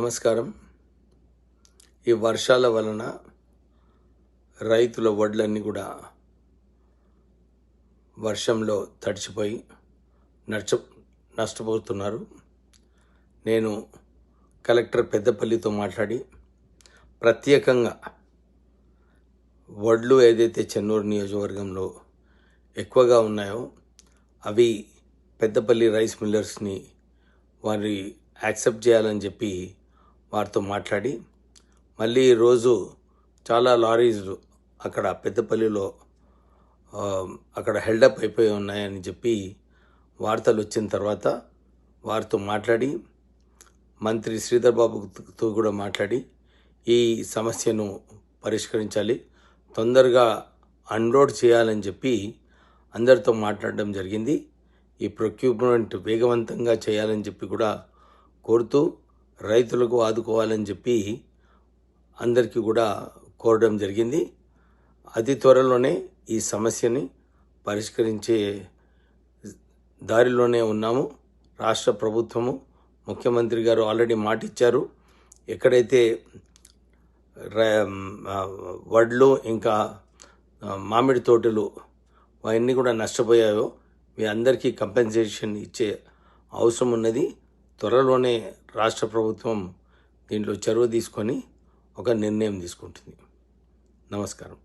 నమస్కారం. ఈ వర్షాల వలన రైతుల వడ్లన్నీ కూడా వర్షంలో తడిచిపోయి నష్టపోతున్నారు. నేను కలెక్టర్ పెద్దపల్లితో మాట్లాడి ప్రత్యేకంగా వడ్లు ఏదైతే చెన్నూరు నియోజకవర్గంలో ఎక్కువగా ఉన్నాయో అవి పెద్దపల్లి రైస్ మిల్లర్స్ని వారి యాక్సెప్ట్ చేయాలని చెప్పి వారితో మాట్లాడి మళ్ళీ ఈరోజు చాలా లారీలు అక్కడ పెద్దపల్లిలో అక్కడ హెల్డప్ అయిపోయి ఉన్నాయని చెప్పి వార్తలు వచ్చిన తర్వాత వారితో మాట్లాడి మంత్రి శ్రీధర్ బాబుతో కూడా మాట్లాడి ఈ సమస్యను పరిష్కరించాలి, తొందరగా అన్లోడ్ చేయాలని చెప్పి అందరితో మాట్లాడడం జరిగింది. ఈ ప్రొక్యూర్మెంట్ వేగవంతంగా చేయాలని చెప్పి కూడా కోరుతూ రైతులకు ఆదుకోవాలని చెప్పి అందరికీ కూడా కోరడం జరిగింది. అతి త్వరలోనే ఈ సమస్యని పరిష్కరించే దారిలోనే ఉన్నాము. రాష్ట్ర ప్రభుత్వము, ముఖ్యమంత్రి గారు ఆల్రెడీ మాట ఇచ్చారు. ఎక్కడైతే వడ్లు ఇంకా మామిడి తోటలు అవన్నీ కూడా నష్టపోయాయో మీ అందరికీ కంపెన్సేషన్ ఇచ్చే అవసరం ఉన్నది. త్వరలోనే రాష్ట్ర ప్రభుత్వం దీంట్లో చొరవ తీసుకొని ఒక నిర్ణయం తీసుకుంటుంది. నమస్కారం.